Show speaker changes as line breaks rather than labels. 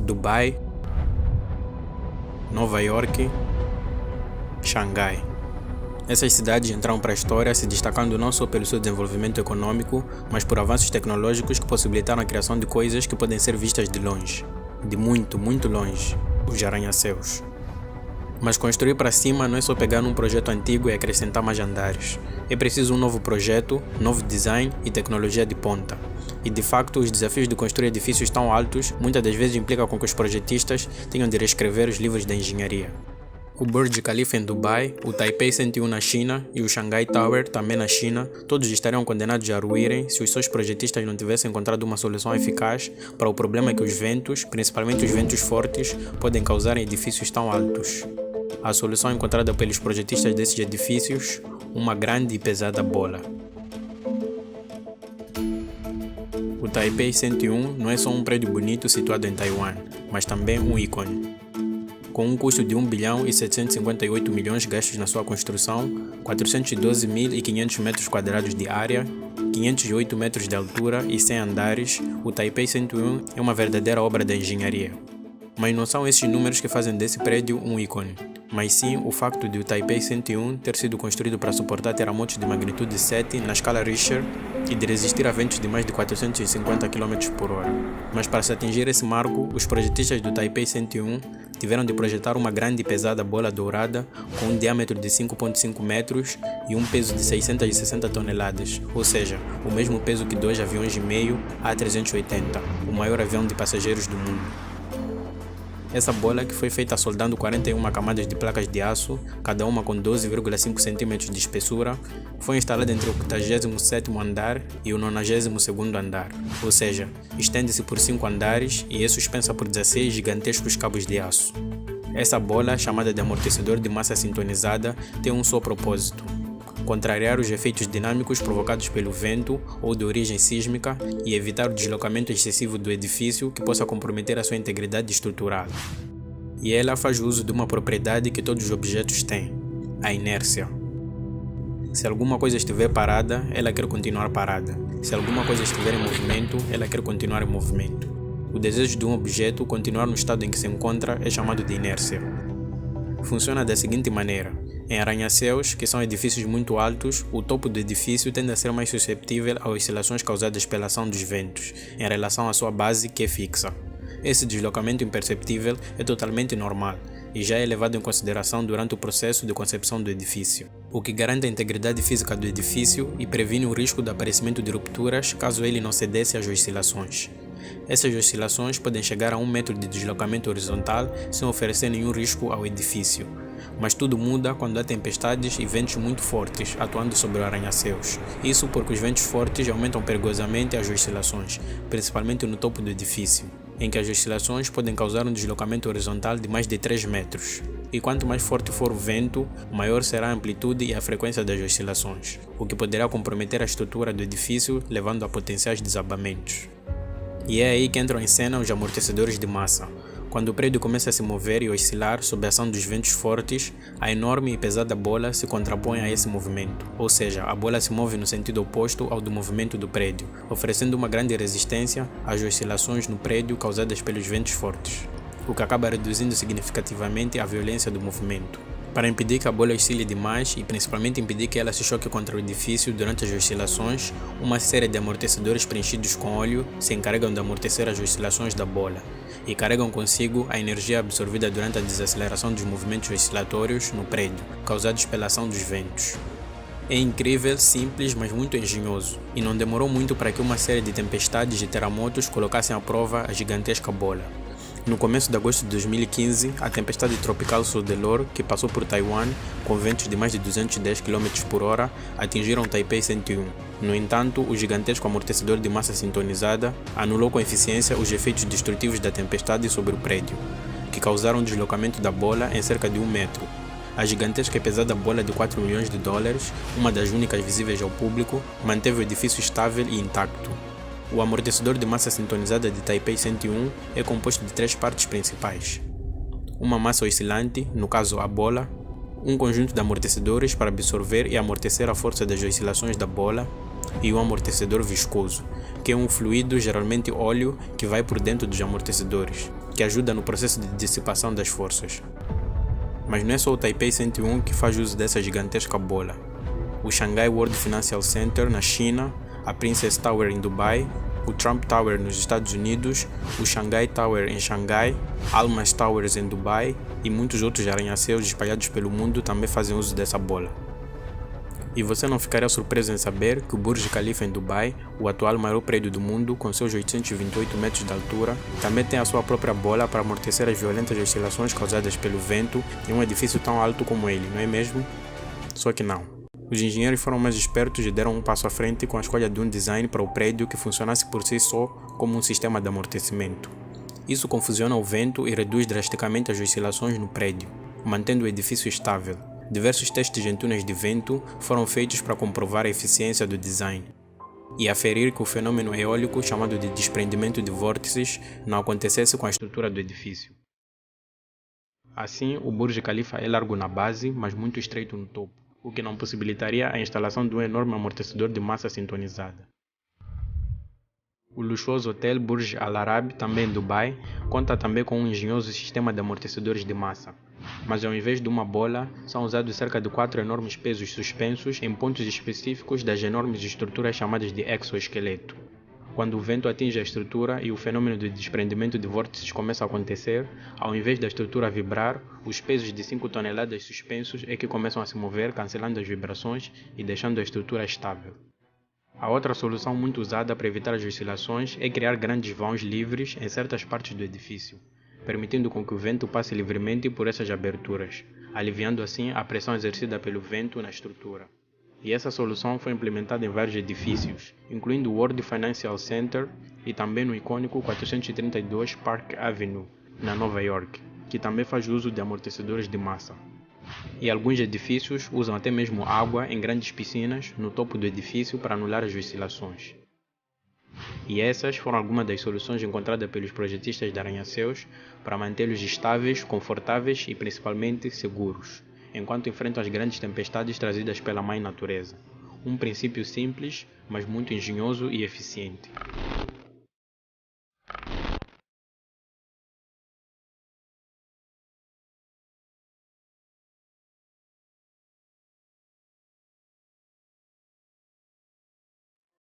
Dubai, Nova York, Xangai. Essas cidades entraram para a história se destacando não só pelo seu desenvolvimento econômico, mas por avanços tecnológicos que possibilitaram a criação de coisas que podem ser vistas de longe, de muito, muito longe, os arranha-céus. Mas construir para cima não é só pegar num projeto antigo e acrescentar mais andares. É preciso um novo projeto, novo design e tecnologia de ponta. E de facto, os desafios de construir edifícios tão altos muitas das vezes implicam com que os projetistas tenham de reescrever os livros da engenharia. O Burj Khalifa em Dubai, o Taipei 101 na China e o Shanghai Tower também na China, todos estariam condenados a ruírem se os seus projetistas não tivessem encontrado uma solução eficaz para o problema que os ventos, principalmente os ventos fortes, podem causar em edifícios tão altos. A solução encontrada pelos projetistas desses edifícios, uma grande e pesada bola. O Taipei 101 não é só um prédio bonito situado em Taiwan, mas também um ícone. Com um custo de 1 bilhão e 758 milhões gastos na sua construção, 412.500 metros quadrados de área, 508 metros de altura e 100 andares, o Taipei 101 é uma verdadeira obra da engenharia. Mas não são esses números que fazem desse prédio um ícone, mas sim o facto de o Taipei 101 ter sido construído para suportar terremotos de magnitude 7 na escala Richter e de resistir a ventos de mais de 450 km/h. Mas para se atingir esse marco, os projetistas do Taipei 101 tiveram de projetar uma grande e pesada bola dourada com um diâmetro de 5,5 metros e um peso de 660 toneladas, ou seja, o mesmo peso que 2 aviões e meio A380, o maior avião de passageiros do mundo. Essa bola, que foi feita soldando 41 camadas de placas de aço, cada uma com 12,5 cm de espessura, foi instalada entre o 87º andar e o 92º andar, ou seja, estende-se por 5 andares e é suspensa por 16 gigantescos cabos de aço. Essa bola, chamada de amortecedor de massa sintonizada, tem um só propósito: contrariar os efeitos dinâmicos provocados pelo vento ou de origem sísmica e evitar o deslocamento excessivo do edifício que possa comprometer a sua integridade estrutural. E ela faz uso de uma propriedade que todos os objetos têm: a inércia. Se alguma coisa estiver parada, ela quer continuar parada. Se alguma coisa estiver em movimento, ela quer continuar em movimento. O desejo de um objeto continuar no estado em que se encontra é chamado de inércia. Funciona da seguinte maneira: em arranha-céus, que são edifícios muito altos, o topo do edifício tende a ser mais susceptível a oscilações causadas pela ação dos ventos, em relação à sua base, que é fixa. Esse deslocamento imperceptível é totalmente normal e já é levado em consideração durante o processo de concepção do edifício, o que garante a integridade física do edifício e previne o risco do aparecimento de rupturas caso ele não cedesse às oscilações. Essas oscilações podem chegar a 1 metro de deslocamento horizontal sem oferecer nenhum risco ao edifício. Mas tudo muda quando há tempestades e ventos muito fortes atuando sobre o arranha-céus. Isso porque os ventos fortes aumentam perigosamente as oscilações, principalmente no topo do edifício, em que as oscilações podem causar um deslocamento horizontal de mais de 3 metros. E quanto mais forte for o vento, maior será a amplitude e a frequência das oscilações, o que poderá comprometer a estrutura do edifício, levando a potenciais desabamentos. E é aí que entram em cena os amortecedores de massa. Quando o prédio começa a se mover e oscilar sob a ação dos ventos fortes, a enorme e pesada bola se contrapõe a esse movimento, ou seja, a bola se move no sentido oposto ao do movimento do prédio, oferecendo uma grande resistência às oscilações no prédio causadas pelos ventos fortes, o que acaba reduzindo significativamente a violência do movimento. Para impedir que a bola oscile demais e principalmente impedir que ela se choque contra o edifício durante as oscilações, uma série de amortecedores preenchidos com óleo se encarregam de amortecer as oscilações da bola e carregam consigo a energia absorvida durante a desaceleração dos movimentos oscilatórios no prédio, causados pela ação dos ventos. É incrível, simples, mas muito engenhoso, e não demorou muito para que uma série de tempestades e terremotos colocassem à prova a gigantesca bola. No começo de agosto de 2015, a tempestade tropical Soudelor, que passou por Taiwan com ventos de mais de 210 km/h, atingiram Taipei 101. No entanto, o gigantesco amortecedor de massa sintonizada anulou com eficiência os efeitos destrutivos da tempestade sobre o prédio, que causaram o deslocamento da bola em cerca de 1 metro. A gigantesca e pesada bola de 4 milhões de dólares, uma das únicas visíveis ao público, manteve o edifício estável e intacto. O amortecedor de massa sintonizada de Taipei 101 é composto de 3 partes principais: uma massa oscilante, no caso a bola, um conjunto de amortecedores para absorver e amortecer a força das oscilações da bola e um amortecedor viscoso, que é um fluido, geralmente óleo, que vai por dentro dos amortecedores. que ajuda no processo de dissipação das forças. Mas não é só o Taipei 101 que faz uso dessa gigantesca bola. O Shanghai World Financial Center na China, a Princess Tower em Dubai, o Trump Tower nos Estados Unidos, o Shanghai Tower em Xangai, Almas Towers em Dubai e muitos outros arranha-céus espalhados pelo mundo também fazem uso dessa bola. E você não ficaria surpreso em saber que o Burj Khalifa em Dubai, o atual maior prédio do mundo com seus 828 metros de altura, também tem a sua própria bola para amortecer as violentas oscilações causadas pelo vento em um edifício tão alto como ele, não é mesmo? Só que não. Os engenheiros foram mais espertos e deram um passo à frente com a escolha de um design para o prédio que funcionasse por si só como um sistema de amortecimento. Isso confusiona o vento e reduz drasticamente as oscilações no prédio, mantendo o edifício estável. Diversos testes em túneis de vento foram feitos para comprovar a eficiência do design e aferir que o fenômeno eólico chamado de desprendimento de vórtices não acontecesse com a estrutura do edifício. Assim, o Burj Khalifa é largo na base, mas muito estreito no topo, o que não possibilitaria a instalação de um enorme amortecedor de massa sintonizada. O luxuoso hotel Burj Al Arab, também em Dubai, conta também com um engenhoso sistema de amortecedores de massa, mas ao invés de uma bola, são usados cerca de 4 enormes pesos suspensos em pontos específicos das enormes estruturas chamadas de exoesqueleto. Quando o vento atinge a estrutura e o fenômeno de desprendimento de vórtices começa a acontecer, ao invés da estrutura vibrar, os pesos de 5 toneladas suspensos é que começam a se mover, cancelando as vibrações e deixando a estrutura estável. A outra solução muito usada para evitar as oscilações é criar grandes vãos livres em certas partes do edifício, permitindo com que o vento passe livremente por essas aberturas, aliviando assim a pressão exercida pelo vento na estrutura. E essa solução foi implementada em vários edifícios, incluindo o World Financial Center e também no icônico 432 Park Avenue, na Nova York, que também faz uso de amortecedores de massa. E alguns edifícios usam até mesmo água em grandes piscinas no topo do edifício para anular as oscilações. E essas foram algumas das soluções encontradas pelos projetistas de arranha-céus para mantê-los estáveis, confortáveis e principalmente seguros, enquanto enfrentam as grandes tempestades trazidas pela mãe natureza. Um princípio simples, mas muito engenhoso e eficiente.